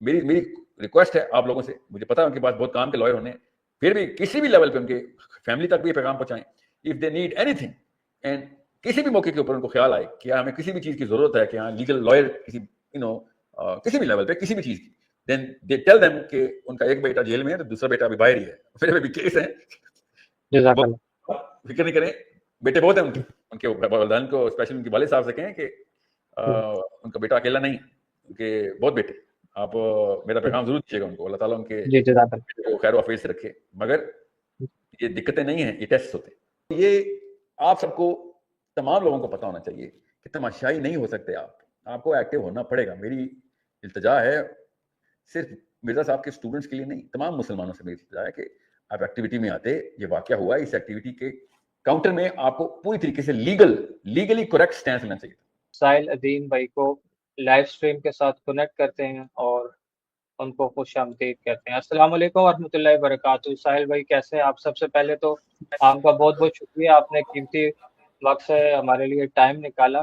میری ریکویسٹ ہے آپ لوگوں سے, مجھے پتا ہے ان کے پاس بہت کام کے لائر ہونے ہیں, پھر بھی کسی بھی لیول پہ ان کے فیملی تک بھی یہ پیغام پہنچائیں, if they need any thing, and کسی بھی موقع کے اوپر ان کو خیال آئے کہ ہمیں کسی بھی چیز کی ضرورت ہے, کہ ہاں لیگل لائر کسی کسی بھی لیول پہ کسی بھی چیز کی, دین دے ٹیل دیم کہ ان کا ایک بیٹا جیل میں ہے تو دوسرا بیٹا ابھی باہر ہی ہے, میرے بھی کیس ہے, فکر نہیں کریں, بیٹے بہت ہیں ان کے والدین کو, اسپیشلی ان کے والد صاحب سے کہیں کہ ان کا بیٹا اکیلا نہیں, ان کے بہت بیٹے, آپ میرا پیغام ضرور دیجیے گا ان کو, اللہ تعالیٰ ان کے بیٹے کو خیر و عافیت سے رکھے. مگر یہ دقتیں نہیں ہیں, یہ ٹیسٹ ہوتے ہیں. یہ آپ سب کو, تمام لوگوں کو پتہ ہونا چاہیے کہ تماشائی نہیں ہو سکتے آپ کو ایکٹیو ہونا پڑے گا. میری التجا ہے صرف مرزا صاحب کے اسٹوڈنٹس کے لیے نہیں, تمام مسلمانوں سے میری التجا ہے کہ آپ ایکٹیویٹی میں آتے. یہ واقعہ ہوا ہے, اس ایکٹیویٹی کے کاؤنٹر میں آپ کو پوری طریقے سے لیگلی کریکٹ سٹینس لینا چاہیے. ساحل ادیم بھائی کو لائیو اسٹریم کے ساتھ کنیکٹ کرتے ہیں اور ان کو خوش آمدید کہتے ہیں. السلام علیکم ورحمۃ اللہ وبرکاتہ. ساحل بھائی کیسے ہیں آپ؟ سب سے پہلے تو آپ کا بہت بہت شکریہ, آپ نے قیمتی وقت سے ہمارے لیے ٹائم نکالا.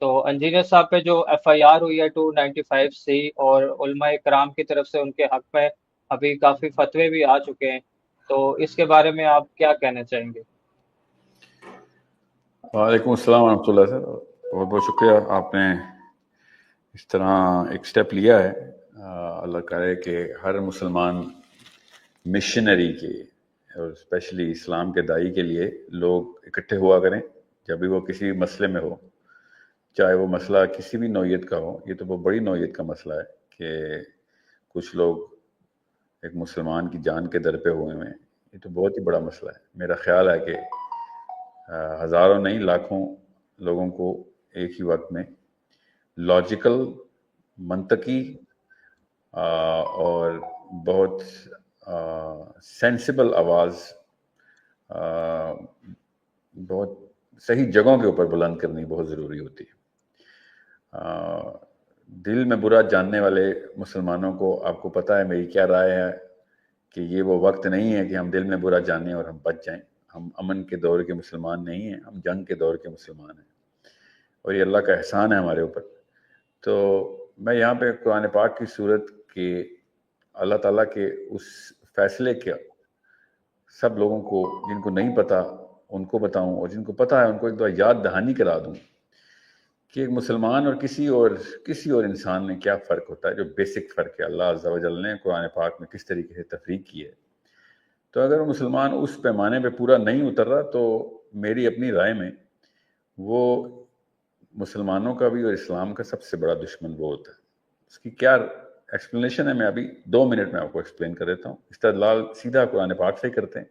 تو انجینئر صاحب پہ جو ایف آئی آر ہوئی ہے 295C, اور علماء کرام کی طرف سے ان کے حق میں ابھی کافی فتوے بھی آ چکے ہیں, تو اس کے بارے میں آپ کیا کہنا چاہیں گے؟ وعلیکم السلام ورحمۃ اللہ. سر بہت بہت شکریہ, آپ نے اس طرح ایک سٹیپ لیا ہے. اللہ کرے کہ ہر مسلمان مشنری کے اور اسپیشلی اسلام کے داعی کے لیے لوگ اکٹھے ہوا کریں جب بھی وہ کسی مسئلے میں ہو, چاہے وہ مسئلہ کسی بھی نوعیت کا ہو. یہ تو بہت بڑی نوعیت کا مسئلہ ہے کہ کچھ لوگ ایک مسلمان کی جان کے در پہ ہوئے ہیں, یہ تو بہت ہی بڑا مسئلہ ہے. میرا خیال ہے کہ ہزاروں نہیں لاکھوں لوگوں کو ایک ہی وقت میں لاجیکل, منطقی اور بہت سینسیبل آواز بہت صحیح جگہوں کے اوپر بلند کرنی بہت ضروری ہوتی ہے. دل میں برا جاننے والے مسلمانوں کو, آپ کو پتہ ہے میری کیا رائے ہے کہ یہ وہ وقت نہیں ہے کہ ہم دل میں برا جانیں اور ہم بچ جائیں. ہم امن کے دور کے مسلمان نہیں ہیں, ہم جنگ کے دور کے مسلمان ہیں, اور یہ اللہ کا احسان ہے ہمارے اوپر. تو میں یہاں پہ قرآن پاک کی صورت کے اللہ تعالیٰ کے اس فیصلے کے سب لوگوں کو, جن کو نہیں پتہ ان کو بتاؤں, اور جن کو پتہ ہے ان کو ایک دفعہ یاد دہانی کرا دوں کہ ایک مسلمان اور کسی اور انسان میں کیا فرق ہوتا ہے, جو بیسک فرق ہے. اللہ عز و جل نے قرآن پاک میں کس طریقے سے تفریق کی ہے. تو اگر وہ مسلمان اس پیمانے پہ پورا نہیں اتر رہا, تو میری اپنی رائے میں وہ مسلمانوں کا بھی اور اسلام کا سب سے بڑا دشمن وہ ہوتا ہے. اس کی کیا ایکسپلینیشن ہے, میں ابھی 2 منٹ میں آپ کو ایکسپلین کر دیتا ہوں. استدلال سیدھا قرآن پاک سے ہی کرتے ہیں.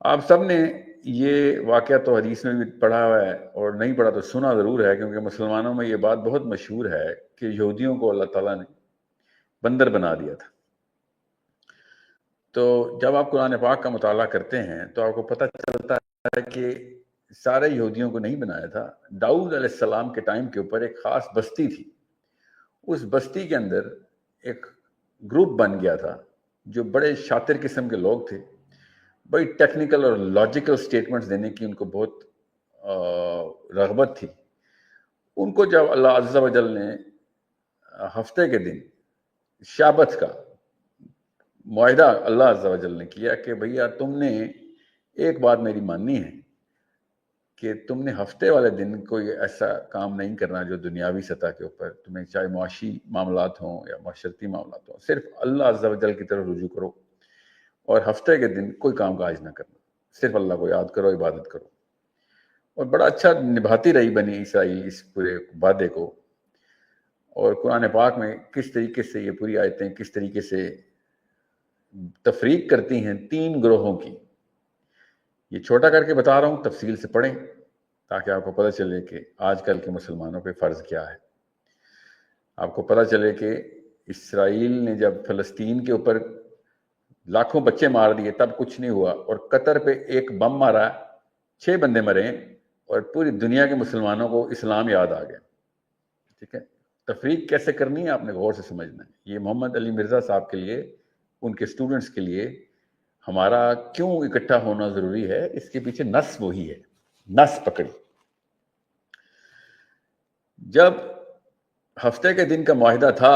آپ سب نے یہ واقعہ تو حدیث میں بھی پڑھا ہوا ہے, اور نہیں پڑھا تو سنا ضرور ہے, کیونکہ مسلمانوں میں یہ بات بہت مشہور ہے کہ یہودیوں کو اللہ تعالیٰ نے بندر بنا دیا تھا. تو جب آپ قرآن پاک کا مطالعہ کرتے ہیں تو آپ کو پتہ چلتا ہے کہ سارے یہودیوں کو نہیں بنایا تھا. داؤد علیہ السلام کے ٹائم کے اوپر ایک خاص بستی تھی, اس بستی کے اندر ایک گروپ بن گیا تھا جو بڑے شاطر قسم کے لوگ تھے, بڑی ٹیکنیکل اور لاجیکل سٹیٹمنٹس دینے کی ان کو بہت رغبت تھی. ان کو جب اللہ عز و جل نے ہفتے کے دن شابت کا معاہدہ اللہ عز و جل نے کیا کہ بھیا تم نے ایک بات میری ماننی ہے کہ تم نے ہفتے والے دن کوئی ایسا کام نہیں کرنا جو دنیاوی سطح کے اوپر تمہیں, چاہے معاشی معاملات ہوں یا معاشرتی معاملات ہوں, صرف اللہ عز و جل کی طرف رجوع کرو, اور ہفتے کے دن کوئی کام کاج نہ کرنا, صرف اللہ کو یاد کرو, عبادت کرو. اور بڑا اچھا نبھاتی رہی بنی اسرائیل اس پورے وعدے کو. اور قرآن پاک میں کس طریقے سے یہ پوری آیتیں کس طریقے سے تفریق کرتی ہیں 3 گروہوں کی. یہ چھوٹا کر کے بتا رہا ہوں, تفصیل سے پڑھیں تاکہ آپ کو پتہ چلے کہ آج کل کے مسلمانوں پہ فرض کیا ہے. آپ کو پتہ چلے کہ اسرائیل نے جب فلسطین کے اوپر لاکھوں بچے مار دیے تب کچھ نہیں ہوا, اور قطر پہ ایک بم مارا 6 بندے مرے, اور پوری دنیا کے مسلمانوں کو اسلام یاد آ گیا. ٹھیک ہے, تفریق کیسے کرنی ہے آپ نے غور سے سمجھنا ہے. یہ محمد علی مرزا صاحب کے لیے, ان کے اسٹوڈنٹس کے لیے ہمارا کیوں اکٹھا ہونا ضروری ہے, اس کے پیچھے نس وہی ہے, نس پکڑی. جب ہفتے کے دن کا معاہدہ تھا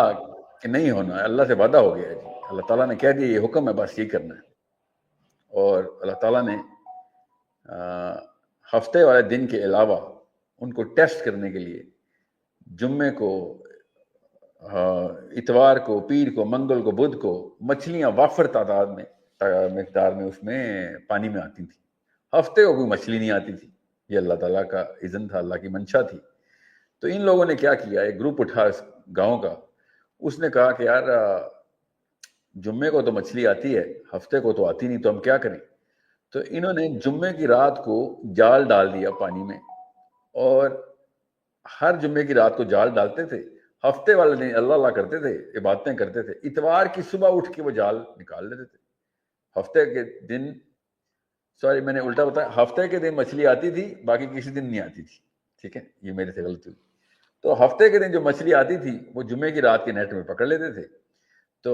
کہ نہیں ہونا ہے, اللہ سے وعدہ ہو گیا ہے جی, اللہ تعالیٰ نے کہہ دیا یہ حکم ہے, بس یہ کرنا ہے. اور اللہ تعالیٰ نے ہفتے والے دن کے علاوہ ان کو ٹیسٹ کرنے کے لیے جمعے کو, اتوار کو, پیر کو, منگل کو, بدھ کو مچھلیاں وافر تعداد میں مقدار میں اس میں پانی میں آتی تھیں. ہفتے کو کوئی مچھلی نہیں آتی تھی. یہ اللہ تعالیٰ کا اذن تھا, اللہ کی منشا تھی. تو ان لوگوں نے کیا کیا, ایک گروپ اٹھا اس گاؤں کا, اس نے کہا کہ یار جمعے کو تو مچھلی آتی ہے, ہفتے کو تو آتی نہیں, تو ہم کیا کریں. تو انہوں نے جمعے کی رات کو جال ڈال دیا پانی میں, اور ہر جمعے کی رات کو جال ڈالتے تھے. ہفتے والے دن اللہ اللہ کرتے تھے, عبادتیں کرتے تھے. اتوار کی صبح اٹھ کے وہ جال نکال لیتے تھے. ہفتے کے دن, سوری میں نے الٹا بتایا, ہفتے کے دن مچھلی آتی تھی, باقی کسی دن نہیں آتی تھی. ٹھیک ہے, یہ میرے سے غلطی ہوئی. تو ہفتے کے دن جو مچھلی آتی تھی وہ جمعے کی رات کے نیٹ میں پکڑ لیتے تھے. تو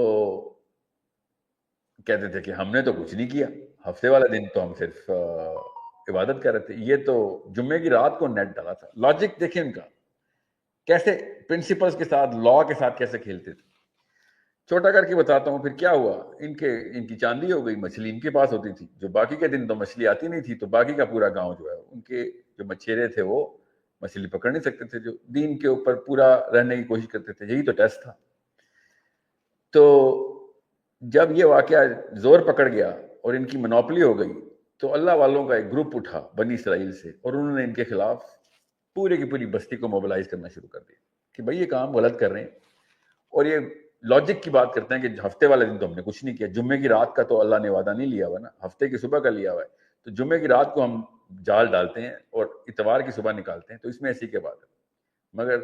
کہتے تھے کہ ہم نے تو کچھ نہیں کیا, ہفتے والے دن تو ہم صرف عبادت کر رہے تھے, یہ تو جمعے کی رات کو نیٹ ڈالا تھا. لاجک دیکھیں ان کا, کیسے پرنسپلز کے ساتھ, لا کے ساتھ کیسے کھیلتے تھے. چھوٹا کر کے بتاتا ہوں. پھر کیا ہوا, ان کی چاندی ہو گئی, مچھلی ان کے پاس ہوتی تھی. جو باقی کے دن تو مچھلی آتی نہیں تھی, تو باقی کا پورا گاؤں جو ہے, ان کے جو مچھیرے تھے وہ مچھلی پکڑ نہیں سکتے تھے, جو دین کے اوپر پورا رہنے کی کوشش کرتے تھے. یہی تو ٹیسٹ تھا. تو جب یہ واقعہ زور پکڑ گیا اور ان کی منوپلی ہو گئی, تو اللہ والوں کا ایک گروپ اٹھا بنی اسرائیل سے, اور انہوں نے ان کے خلاف پورے کی پوری بستی کو موبلائز کرنا شروع کر دیا کہ بھائی یہ کام غلط کر رہے ہیں. اور یہ لاجک کی بات کرتے ہیں کہ ہفتے والے دن تو ہم نے کچھ نہیں کیا, جمعے کی رات کا تو اللہ نے وعدہ نہیں لیا ہوا نا, ہفتے کی صبح کا لیا ہوا ہے. تو جمعے کی رات کو ہم جال ڈالتے ہیں اور اتوار کی صبح نکالتے ہیں, تو اس میں ایسی کیا بات ہے. مگر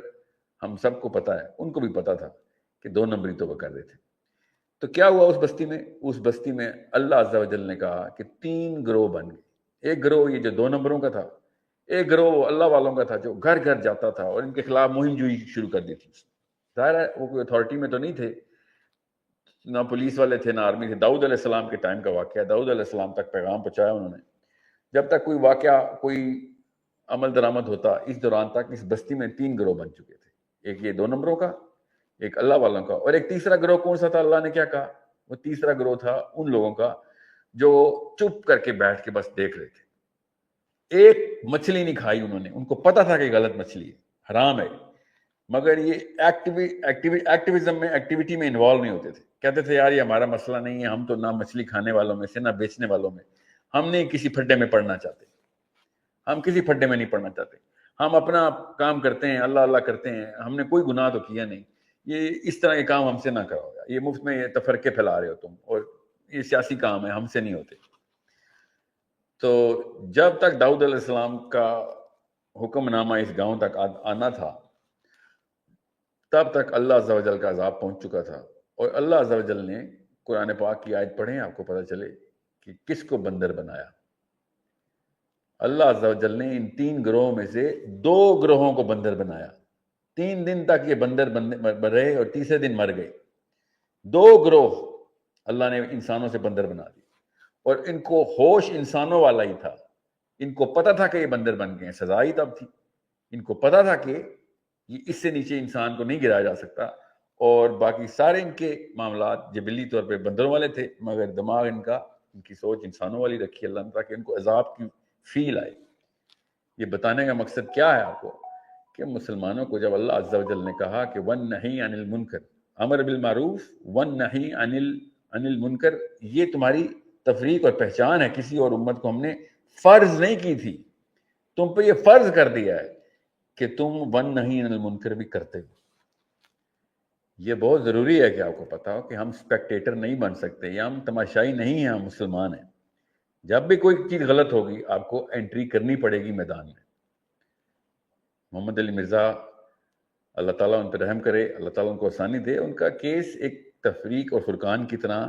ہم سب کو پتا ہے, ان کو بھی پتا تھا کہ 2 نمبری تو وہ کر رہے تھے. تو کیا ہوا اس بستی میں, اس بستی میں اللہ عز و جل نے کہا کہ 3 گروہ بن گئے. ایک گروہ یہ جو 2 نمبروں کا تھا, ایک گروہ اللہ والوں کا تھا جو گھر گھر جاتا تھا اور ان کے خلاف مہم جوئی شروع کر دی تھی. ظاہر ہے وہ کوئی اتھارٹی میں تو نہیں تھے, نہ پولیس والے تھے, نہ آرمی تھے. داؤد علیہ السلام کے ٹائم کا واقعہ, داؤد علیہ السلام تک پیغام پہنچایا انہوں نے. جب تک کوئی واقعہ, کوئی عمل درآمد ہوتا, اس دوران تک اس بستی میں 3 گروہ بن چکے تھے. ایک یہ 2 نمبروں کا, ایک اللہ والوں کا, اور ایک تیسرا گروہ کون سا تھا, اللہ نے کیا کہا, وہ تیسرا گروہ تھا ان لوگوں کا جو چپ کر کے بیٹھ کے بس دیکھ رہے تھے. ایک مچھلی نہیں کھائی انہوں نے, ان کو پتا تھا کہ غلط مچھلی ہے, حرام ہے, مگر یہ ایکٹیویزم میں, ایکٹیویٹی میں انوالو نہیں ہوتے تھے. کہتے تھے یار یہ ہمارا مسئلہ نہیں ہے, ہم تو نہ مچھلی کھانے والوں میں سے, نہ بیچنے والوں میں, ہم نہیں کسی پھڈے میں پڑنا چاہتے, ہم کسی پھڈے میں نہیں پڑنا چاہتے, ہم اپنا کام کرتے ہیں, اللہ اللہ کرتے ہیں, ہم نے کوئی گناہ تو کیا نہیں. یہ اس طرح کے کام ہم سے نہ کرو, یہ مفت میں یہ تفرقے پھیلا رہے ہو تم, اور یہ سیاسی کام ہے, ہم سے نہیں ہوتے. تو جب تک داؤد علیہ السلام کا حکم نامہ اس گاؤں تک آنا تھا, تب تک اللہ عز و جل کا عذاب پہنچ چکا تھا. اور اللہ عز و جل نے قرآن پاک کی آیت پڑھیں, آپ کو پتہ چلے کہ کس کو بندر بنایا. اللہ عز و جل نے ان 3 گروہوں میں سے 2 گروہوں کو بندر بنایا. 3 دن تک یہ بندر رہے اور تیسرے دن مر گئے. 2 گروہ اللہ نے انسانوں سے بندر بنا دی, اور ان کو ہوش انسانوں والا ہی تھا. ان کو پتا تھا کہ یہ بندر بن گئے ہیں, سزا ہی تب تھی. ان کو پتا تھا کہ یہ اس سے نیچے انسان کو نہیں گرایا جا سکتا, اور باقی سارے ان کے معاملات جبلی طور پہ بندروں والے تھے, مگر دماغ ان کی سوچ انسانوں والی رکھی اللہ نے, تاکہ ان کو عذاب کی فیل آئے. یہ بتانے کا مقصد کیا ہے آپ کو, کہ مسلمانوں کو جب اللہ عز و جل نے کہا کہ وَالنَّهِي عَنِ الْمُنْكَرِ, امر بالمعروف, وَالنَّهِي عَنِ الْمُنْكَرِ, یہ تمہاری تفریق اور پہچان ہے. کسی اور امت کو ہم نے فرض نہیں کی تھی, تم پہ یہ فرض کر دیا ہے کہ تم وَالنَّهِي عَنِ الْمُنْكَرِ بھی کرتے ہو. یہ بہت ضروری ہے کہ آپ کو پتا ہو کہ ہم سپیکٹیٹر نہیں بن سکتے, یا ہم تماشائی نہیں ہیں, ہم مسلمان ہیں. جب بھی کوئی چیز غلط ہوگی آپ کو انٹری کرنی پڑے گی میدان میں. محمد علی مرزا, اللہ تعالیٰ ان پہ رحم کرے, اللہ تعالیٰ ان کو آسانی دے, ان کا کیس ایک تفریق اور فرقان کی طرح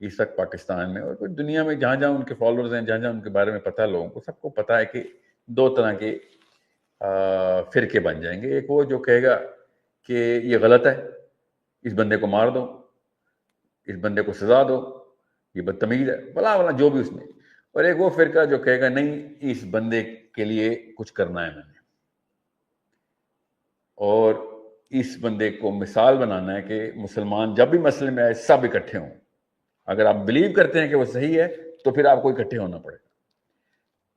اس وقت پاکستان میں اور دنیا میں جہاں جہاں ان کے فالوورز ہیں, جہاں جہاں ان کے بارے میں پتہ ہے لوگوں کو, سب کو پتہ ہے کہ 2 طرح کے فرقے بن جائیں گے. ایک وہ جو کہے گا کہ یہ غلط ہے, اس بندے کو مار دو, اس بندے کو سزا دو, یہ بدتمیز ہے, بلا بلا جو بھی اس میں. اور ایک وہ فرقہ جو کہے گا نہیں, اس بندے کے لیے کچھ کرنا ہے میں نے. اور اس بندے کو مثال بنانا ہے کہ مسلمان جب بھی مسئلے میں آئے سب اکٹھے ہوں. اگر آپ بلیو کرتے ہیں کہ وہ صحیح ہے تو پھر آپ کو اکٹھے ہونا پڑے گا.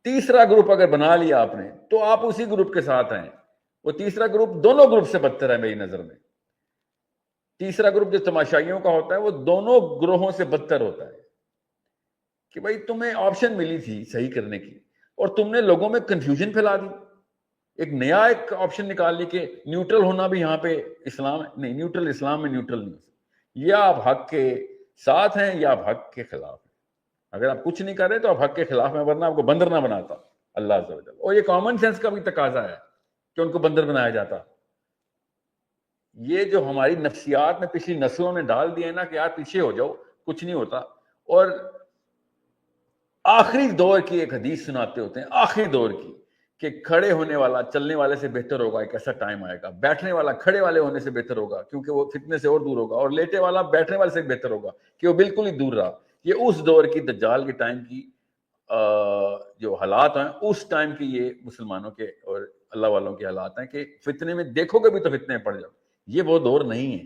تیسرا گروپ اگر بنا لیا آپ نے تو آپ اسی گروپ کے ساتھ آئیں. وہ تیسرا گروپ دونوں گروپ سے بدتر ہے میری نظر میں. تیسرا گروپ جو تماشائیوں کا ہوتا ہے وہ دونوں گروہوں سے بدتر ہوتا ہے کہ بھائی تمہیں آپشن ملی تھی صحیح کرنے کی اور تم نے لوگوں میں کنفیوژن پھیلا دی. ایک نیا آپشن نکال لی کہ نیوٹرل ہونا بھی یہاں پہ اسلام نہیں, نیوٹرل اسلام میں نیوٹرل نہیں. یا آپ حق کے ساتھ ہیں یا آپ حق کے خلاف ہیں. اگر آپ کچھ نہیں کر رہے تو آپ حق کے خلاف ہیں, ورنہ آپ کو بندر نہ بناتا اللہ عز و جل. اور یہ کامن سینس کا بھی تقاضا ہے کہ ان کو بندر بنایا جاتا. یہ جو ہماری نفسیات میں پچھلی نسلوں نے ڈال دیا ہے نا کہ یار پیچھے ہو جاؤ کچھ نہیں ہوتا. اور آخری دور کی ایک حدیث سناتے ہوتے ہیں, آخری دور کی, کہ کھڑے ہونے والا چلنے والے سے بہتر ہوگا. ایک ایسا ٹائم آئے گا بیٹھنے والا کھڑے والے ہونے سے بہتر ہوگا کیونکہ وہ فتنے سے اور دور ہوگا, اور لیٹے والا بیٹھنے والے سے بہتر ہوگا کہ وہ بالکل ہی دور رہا. یہ اس دور کی دجال کے ٹائم کی جو حالات ہیں, اس ٹائم کی یہ مسلمانوں کے اور اللہ والوں کے حالات ہیں کہ فتنے میں دیکھو گے بھی تو فتنے میں پڑ جاؤ. یہ وہ دور نہیں ہے.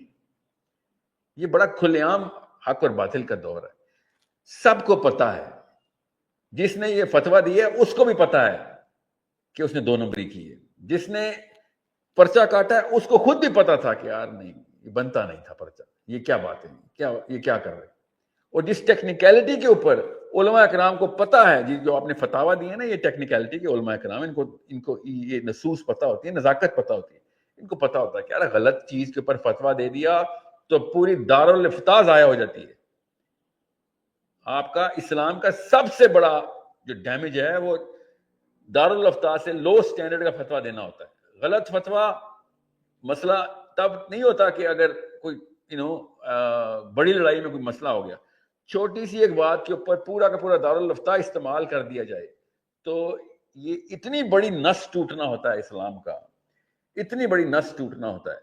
یہ بڑا کھلے عام حق اور باطل کا دور ہے. سب کو پتا ہے, جس نے یہ فتویٰ دی ہے اس کو بھی پتا ہے کہ اس نے 2 نمبری کی ہے. جس نے پرچہ کاٹا ہے اس کو خود بھی پتا تھا کہ یار نہیں یہ بنتا نہیں تھا پرچہ, یہ کیا بات ہے, یہ کیا کر رہے. اور جس ٹیکنیکلٹی کے اوپر علماء اکرام کو پتا ہے, جی جو آپ نے فتاویٰ دیے نا, یہ ٹیکنیکلٹی کے علماء اکرام ان کو یہ نصوص پتا ہوتی ہے, نزاکت پتا ہوتی ہے. ان کو پتا ہوتا ہے کہ یار غلط چیز کے اوپر فتویٰ دے دیا تو پوری دارالافتاء ضائع ہو جاتی ہے. آپ کا اسلام کا سب سے بڑا جو ڈیمیج ہے وہ دارالافتاء سے لو سٹینڈرڈ کا فتویٰ دینا ہوتا ہے. غلط فتویٰ مسئلہ تب نہیں ہوتا کہ اگر کوئی بڑی لڑائی میں کوئی مسئلہ ہو گیا, چھوٹی سی ایک بات کے اوپر پورا کا پورا دارالافتاء استعمال کر دیا جائے تو یہ اتنی بڑی نس ٹوٹنا ہوتا ہے اسلام کا, اتنی بڑی نس ٹوٹنا ہوتا ہے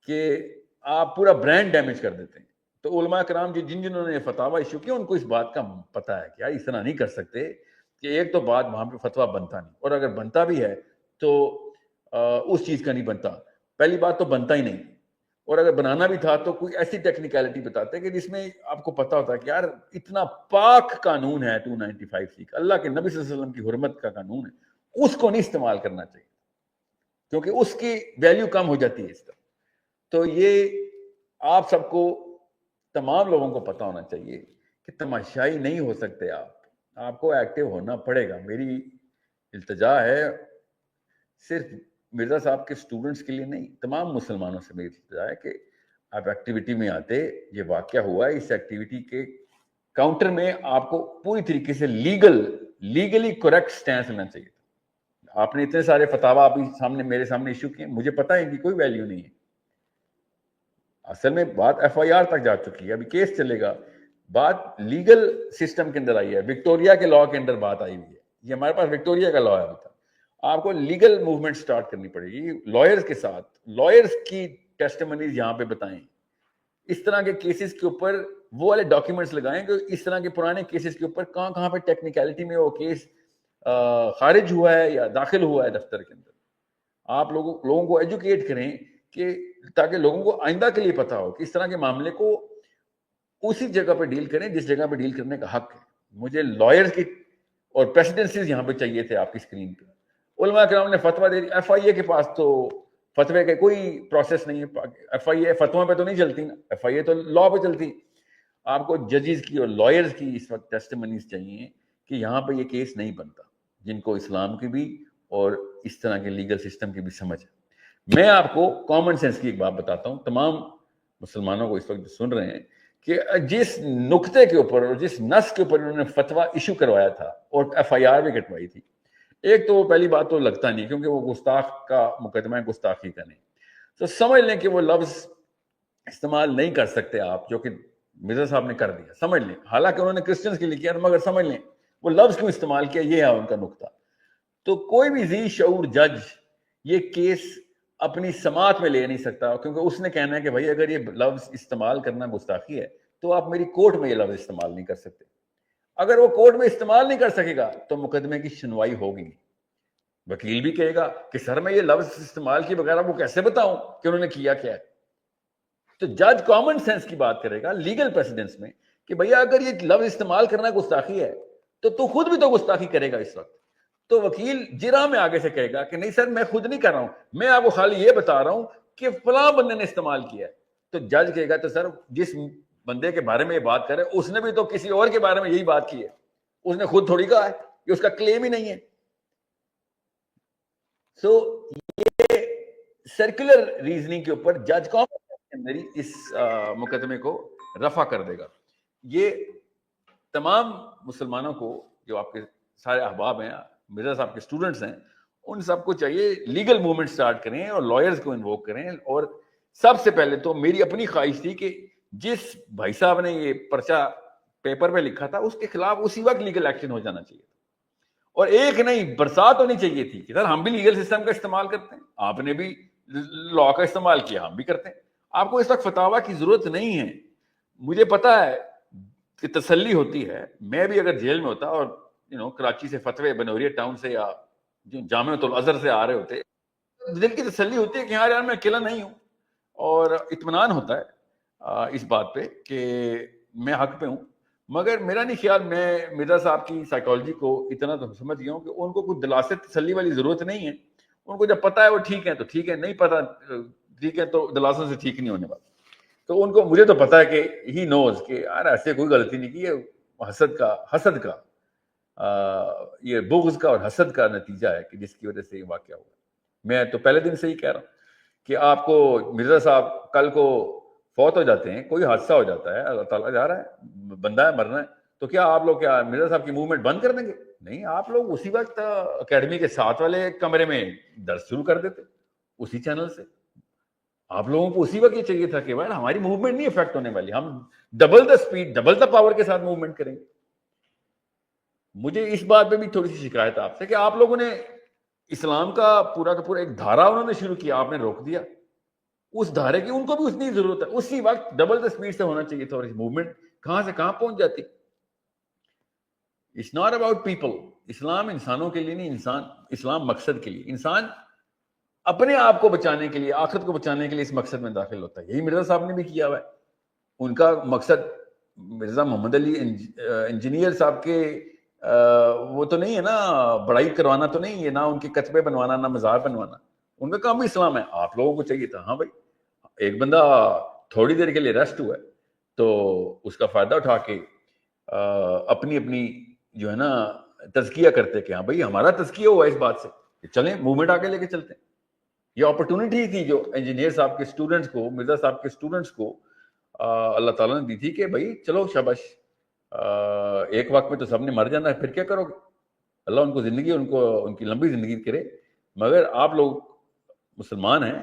کہ آپ پورا برانڈ ڈیمیج کر دیتے ہیں. تو علماء کرام جنہوں نے فتاویٰ ایشو کیا ان کو اس بات کا پتہ ہے کہ یار اس طرح نہیں کر سکتے, کہ ایک تو بات وہاں پہ فتویٰ بنتا نہیں, اور اگر بنتا بھی ہے تو اس چیز کا نہیں بنتا. پہلی بات تو بنتا ہی نہیں, اور اگر بنانا بھی تھا تو کوئی ایسی ٹیکنیکلٹی بتاتے کہ جس میں آپ کو پتا ہوتا ہے کہ یار اتنا پاک قانون ہے 295C کا, اللہ کے نبی صلی اللہ علیہ وسلم کی حرمت کا قانون ہے, اس کو نہیں استعمال کرنا چاہیے کیونکہ اس کی ویلیو کم ہو جاتی ہے اس طرح. تو یہ آپ سب کو, تمام لوگوں کو پتا ہونا چاہیے کہ تماشائی نہیں ہو سکتے آپ کو ایکٹیو ہونا پڑے گا. میری التجا ہے صرف مرزا صاحب کے سٹوڈنٹس کے لیے نہیں, تمام مسلمانوں سے میری التجا ہے کہ آپ ایکٹیویٹی میں آتے. یہ واقعہ ہوا ہے, اس ایکٹیویٹی کے کاؤنٹر میں آپ کو پوری طریقے سے لیگلی کریکٹ سٹینس لینا چاہیے. آپ نے اتنے سارے فتاویٰ میرے سامنے ایشو کیے, مجھے پتا ہے ان کی کوئی ویلیو نہیں ہے. اصل میں بات FIR تک جا چکی ہے, ابھی کیس چلے گا, بات لیگل سسٹم کے اندر آئی ہے, وکٹوریا کے لاء کے اندر بات آئی ہوئی ہے. یہ ہمارے پاس وکٹوریا کا لاء ہے. آپ کو لیگل موومنٹ سٹارٹ کرنی پڑے گی لائرز کے ساتھ, لائرز کی ٹیسٹیمنیز یہاں پہ بتائیں, اس طرح کے کیسز کے اوپر وہ والے ڈاکیومنٹس لگائیں کہ اس طرح کے پرانے کیسز کے اوپر کہاں پہ ٹیکنیکلٹی میں وہ کیس خارج ہوا ہے یا داخل ہوا ہے دفتر کے اندر. آپ لوگوں کو ایجوکیٹ کریں کہ تاکہ لوگوں کو آئندہ کے لیے پتا ہو کہ اس طرح کے معاملے کو اسی جگہ پہ ڈیل کریں جس جگہ پہ ڈیل کرنے کا حق ہے. مجھے لائرز کی اور پریسیڈنسیز یہاں پہ چاہیے تھے آپ کی اسکرین پہ. علماء کرام نے فتویٰ دے دی, FIA کے پاس تو فتوے کا کوئی پروسیس نہیں ہے. FIA فتووں پہ تو نہیں چلتی نا, FIA تو لاء پہ چلتی. آپ کو ججز کی اور لائرز کی اس وقت ٹیسٹیمنیز چاہیے کہ یہاں پہ یہ کیس نہیں بنتا, جن کو اسلام کی بھی اور اس طرح کے لیگل سسٹم کی بھی سمجھ ہے. میں آپ کو کامن سینس کی ایک بات بتاتا ہوں, تمام مسلمانوں کو اس وقت سن رہے ہیں, کہ جس نقطے کے اوپر اور جس نص کے اوپر انہوں نے فتویٰ ایشو کروایا تھا اور FIR بھی کٹوائی تھی, ایک تو وہ پہلی بات تو لگتا نہیں کیونکہ وہ گستاخ کا مقدمہ ہے, گستاخی کا نہیں. تو سمجھ لیں کہ وہ لفظ استعمال نہیں کر سکتے آپ, جو کہ مرزا صاحب نے کر دیا, سمجھ لیں. حالانکہ انہوں نے کرسچنز کے لیے کیا, مگر سمجھ لیں وہ لفظ کیوں استعمال کیا, یہ ہے ان کا نقطہ. تو کوئی بھی ذی شعور جج یہ کیس اپنی سماعت میں لے نہیں سکتا, کیونکہ اس نے کہنا ہے کہ بھائی اگر یہ لفظ استعمال کرنا گستاخی ہے تو آپ میری کورٹ میں یہ لفظ استعمال نہیں کر سکتے. اگر وہ کورٹ میں استعمال نہیں کر سکے گا تو مقدمے کی سنوائی ہوگی نہیں. وکیل بھی کہے گا کہ سر میں یہ لفظ استعمال کی بغیر وہ کیسے بتاؤں کہ انہوں نے کیا کیا ہے. تو جج کامن سینس کی بات کرے گا لیگل پریسیڈنس میں کہ بھیا اگر یہ لفظ استعمال کرنا گستاخی ہے تو خود بھی تو گستاخی کرے گا اس وقت. تو وکیل جرا میں آگے سے کہے گا کہ نہیں سر میں خود نہیں کر رہا ہوں, میں آپ کو خالی یہ بتا رہا ہوں کہ فلاں بندے نے استعمال کیا ہے. تو جج کہے گا تو سر جس بندے کے بارے میں یہ بات کرے اس نے بھی تو کسی اور کے بارے میں یہی بات کی ہے, اس نے خود تھوڑی کہا ہے, یہ اس کا کلیم ہی نہیں ہے. سو یہ سرکولر ریزننگ کے اوپر جج کامن اس مقدمے کو رفع کر دے گا. یہ تمام مسلمانوں کو جو آپ کے سارے احباب ہیں, مرزا صاحب کے اسٹوڈنٹس ہیں, ان سب کو چاہیے لیگل موومنٹ سٹارٹ کریں اور لائرز کو انووک کریں. اور سب سے پہلے تو میری اپنی خواہش تھی کہ جس بھائی صاحب نے یہ پرچہ پیپر پہ لکھا تھا اس کے خلاف اسی وقت لیگل ایکشن ہو جانا چاہیے. اور ایک نہیں برسات ہونی چاہیے تھی کہ سر ہم بھی لیگل سسٹم کا استعمال کرتے ہیں, آپ نے بھی لا کا استعمال کیا, ہم بھی کرتے ہیں. آپ کو اس وقت فتاوا کی ضرورت نہیں ہے. مجھے پتا ہے کہ تسلی ہوتی ہے, میں بھی اگر جیل میں ہوتا اور کراچی سے فتوے بنوریا ٹاؤن سے یا جامعۃ الازہر سے آ رہے ہوتے, دل کی تسلی ہوتی ہے کہ یار میں اکیلا نہیں ہوں, اور اطمینان ہوتا ہے اس بات پہ کہ میں حق پہ ہوں. مگر میرا نہیں خیال, میں مرزا صاحب کی سائیکالوجی کو اتنا تو سمجھ گیا ہوں کہ ان کو کوئی دلاست تسلی والی ضرورت نہیں ہے. ان کو جب پتا ہے وہ ٹھیک ہے تو ٹھیک ہے, نہیں پتا ٹھیک ہے تو دلاسوں سے ٹھیک نہیں ہونے والا. تو ان کو مجھے تو پتا ہے کہ ہی نوز کہ یار ایسے کوئی غلطی نہیں کی ہے, حسد کا یہ بغض کا اور حسد کا نتیجہ ہے کہ جس کی وجہ سے یہ واقعہ ہوا. میں تو پہلے دن سے ہی کہہ رہا ہوں کہ آپ کو مرزا صاحب کل کو فوت ہو جاتے ہیں, کوئی حادثہ ہو جاتا ہے, اللہ تعالیٰ جا رہا ہے, بندہ ہے, مرنا ہے, تو کیا آپ لوگ کیا مرزا صاحب کی موومنٹ بند کر دیں گے؟ نہیں, آپ لوگ اسی وقت اکیڈمی کے ساتھ والے کمرے میں درس شروع کر دیتے اسی چینل سے. آپ لوگوں کو اسی وقت یہ چاہیے تھا کہ بھائی ہماری موومنٹ نہیں افیکٹ ہونے والی, ہم double the speed double the power کے ساتھ موومنٹ کریں گے. مجھے اس بات پہ بھی تھوڑی سی شکایت ہے آپ سے کہ آپ لوگوں نے اسلام کا پورا ایک دھارا انہوں نے شروع کیا, آپ نے روک دیا. اس دھارے کی ان کو بھی اتنی ضرورت ہے, اسی وقت ڈبل دا اسپیڈ سے ہونا چاہیے تھا, اور موومنٹ کہاں سے کہاں پہنچ جاتی. It's not about people. اسلام انسانوں کے لیے نہیں, اسلام مقصد کے لیے. انسان اپنے آپ کو بچانے کے لیے, آخرت کو بچانے کے لیے اس مقصد میں داخل ہوتا ہے. یہی مرزا صاحب نے بھی کیا ہوا ہے. ان کا مقصد مرزا محمد علی انجینئر صاحب کے وہ تو نہیں ہے نا, بڑائی کروانا تو نہیں ہے, نہ ان کے کتبے بنوانا, نہ مزار بنوانا. ان کا کام بھی اسلام ہے. آپ لوگوں کو چاہیے تھا ہاں بھائی ایک بندہ تھوڑی دیر کے لیے ریسٹ ہوا ہے تو اس کا فائدہ اٹھا کے اپنی اپنی جو ہے نا تزکیہ کرتے کہ ہاں بھائی ہمارا تزکیہ ہوا اس بات سے, چلیں موومنٹ آگے لے کے چلتے ہیں. یہ اپرچونٹی تھی جو انجینئر صاحب کے اسٹوڈنٹس کو, مرزا صاحب کے اسٹوڈنٹس کو اللہ تعالیٰ نے دی تھی کہ بھائی چلو شاباش, ایک وقت میں تو سب نے مر جانا ہے, پھر کیا کرو گے. اللہ ان کو زندگی, ان کی لمبی زندگی کرے. مگر آپ لوگ مسلمان ہیں,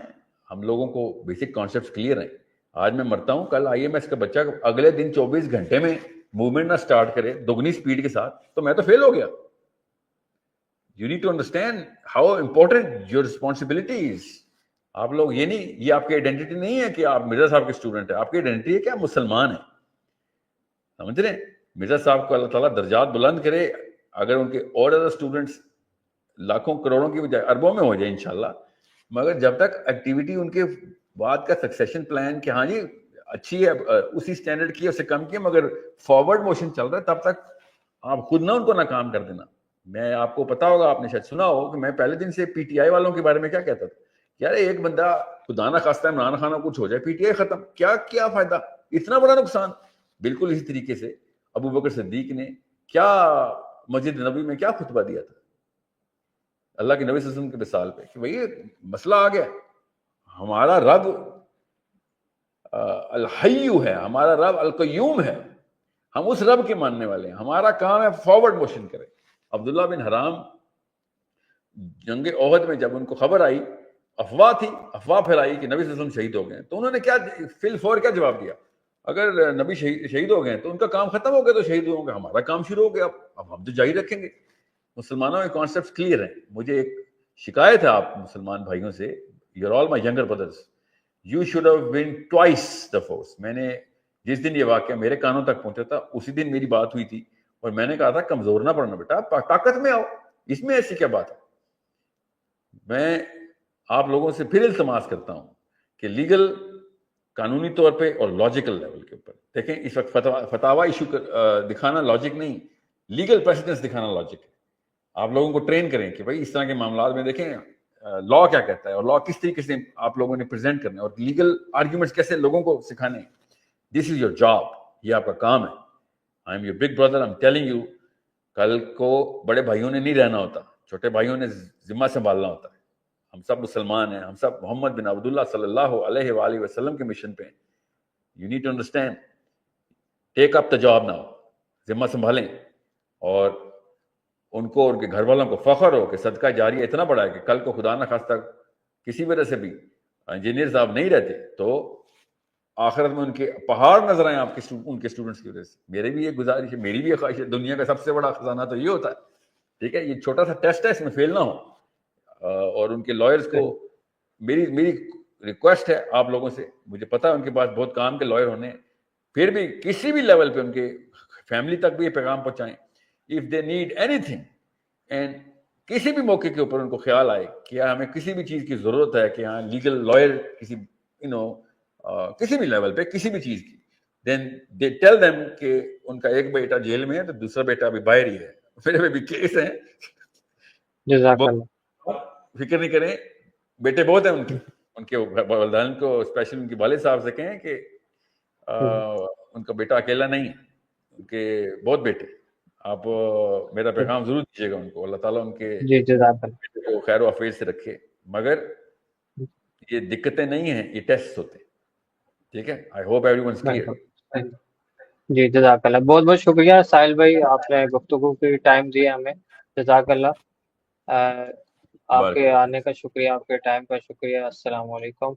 ہم لوگوں کو بیسک کانسیپٹس کلیئر ہیں. آج میں مرتا ہوں, کل IMS کا بچہ اگلے دن 24 گھنٹے میں موومنٹ نہ سٹارٹ کرے دگنی سپیڈ کے ساتھ تو میں تو فیل ہو گیا. You need to understand how important your responsibility is. آپ لوگ یہ نہیں, یہ آپ کی آئیڈینٹی نہیں ہے کہ آپ مرزا صاحب کے اسٹوڈنٹ ہیں. آپ کی آئیڈینٹی ہے کہ آپ مسلمان ہیں. سمجھ رہے ہیں؟ مرزا صاحب کو اللہ تعالیٰ درجات بلند کرے. اگر ان کے اور زیادہ اسٹوڈنٹس لاکھوں کروڑوں کی بجائے اربوں میں ہو جائے انشاءاللہ, مگر جب تک ایکٹیویٹی ان کے بعد کا سکسیشن پلان کہ ہاں جی اچھی ہے, اسی اسٹینڈرڈ کی, اس سے کم کی, مگر فارورڈ موشن چل رہا ہے, تب تک آپ خود نہ ان کو ناکام کر دینا. میں آپ کو پتا ہوگا, آپ نے شاید سنا ہو کہ میں پہلے دن سے PTI والوں کے بارے میں کیا کہتا تھا, یار ایک بندہ خدا نہ خواستہ عمران خان کچھ ہو جائے PTI ختم, کیا فائدہ, اتنا بڑا نقصان. بالکل اسی طریقے سے ابو بکر صدیق نے کیا مسجد نبوی میں کیا خطبہ دیا تھا اللہ کے نبی صلی اللہ علیہ وسلم کے مثال پہ کہ بھئی مسئلہ آ گیا, ہمارا رب الحی ہے, ہمارا رب القیوم ہے, ہم اس رب کے ماننے والے ہیں, ہمارا کام ہے فارورڈ موشن کرے. عبداللہ بن حرام جنگ احد میں جب ان کو خبر آئی, افواہ تھی, افواہ پھیلائی کہ نبی صلی اللہ علیہ وسلم شہید ہو گئے, تو انہوں نے کیا فی الفور کیا جواب دیا, اگر نبی شہید ہو گئے تو ان کا کام ختم ہو گیا, تو شہید ہوں گے, ہمارا کام شروع ہو گیا, اب ہم تو جاری رکھیں گے. مسلمانوں کے کانسیپٹ کلیئر ہیں. مجھے ایک شکایت ہے آپ مسلمان بھائیوں سے, you are all my younger brothers, you should have been twice the force. میں نے جس دن یہ واقعہ میرے کانوں تک پہنچا تھا اسی دن میری بات ہوئی تھی, اور میں نے کہا تھا کمزور نہ پڑنا بیٹا, طاقت میں آؤ, اس میں ایسی کیا بات ہے. میں آپ لوگوں سے پھر التماس کرتا ہوں کہ لیگل قانونی طور پہ اور لاجیکل لیول کے اوپر دیکھیں. اس وقت فتاوی ایشو دکھانا لاجک نہیں, لیگل پریسیڈنس دکھانا لاجک ہے. آپ لوگوں کو ٹرین کریں کہ بھائی اس طرح کے معاملات میں دیکھیں لا کیا کہتا ہے اور لا کس طریقے سے آپ لوگوں نے پریزنٹ کرنا ہے اور لیگل آرگیومنٹس کیسے لوگوں کو سکھانے ہیں. دس از یور جاب, یہ آپ کا کام ہے. I am your big brother, I am telling you. کل کو بڑے بھائیوں نے نہیں رہنا ہوتا, چھوٹے بھائیوں نے ذمہ سنبھالنا ہوتا ہے. ہم سب مسلمان ہیں, ہم سب محمد بن عبداللہ صلی اللہ علیہ وآلہ وسلم کے مشن پہ ہیں. You need to understand, take up the job now, ذمہ سنبھالیں. اور ان کو ان کے گھر والوں کو فخر ہو کہ صدقہ جاریہ اتنا بڑا ہے کہ کل کو خدا نہ خواستہ کسی وجہ سے بھی انجینئر صاحب نہیں رہتے تو آخرت میں ان کے پہاڑ نظر آئیں آپ کے ان کے اسٹوڈنٹس کی وجہ سے. میرے بھی یہ گزارش ہے, میری بھی یہ خواہش ہے. دنیا کا سب سے بڑا خزانہ تو یہ ہوتا ہے, ٹھیک ہے. یہ چھوٹا سا ٹیسٹ ہے, اس میں فیل نہ ہو. اور ان کے لائرز کو میری ریکویسٹ ہے آپ لوگوں سے, مجھے پتا ہے ان کے پاس بہت کام کے لائر ہونے ہیں, پھر بھی کسی بھی لیول پہ ان کے فیملی تک بھی یہ پیغام پہنچائیں. If they need any thing and کسی بھی موقع کے اوپر ان کو خیال آئے کہ ہمیں کسی بھی چیز کی ضرورت ہے, کہ ہاں لیگل لائر کسی کسی بھی لیول پہ کسی بھی چیز کی, دین دے ٹیل دیم کہ ان کا ایک بیٹا جیل میں ہے تو دوسرا بیٹا ابھی باہر ہی ہے, میرے بھی کیس ہیں. جزاک اللہ. فکر نہیں کریں, بیٹے بہت ہیں ان کے والدین کو, اسپیشل ان کے والد صاحب سے کہیں کہ ان کا بیٹا اکیلا نہیں ہے, ان کے بہت بیٹے. آپ میرا پیغام ضرور دیجیے گا ان کو, اللہ تعالیٰ ان کے بیٹے کو خیر و عافیت سے رکھے. مگر یہ دقتیں نہیں ہیں, یہ ٹیسٹ ہوتے ہیں, ٹھیک ہے. I hope everyone is clear. جی جزاک اللہ, بہت بہت شکریہ ساحل بھائی, آپ نے گفتگو کی ٹائم دیا ہمیں, جزاک اللہ. آپ کے آنے کا شکریہ, آپ کے ٹائم کا شکریہ. السلام علیکم.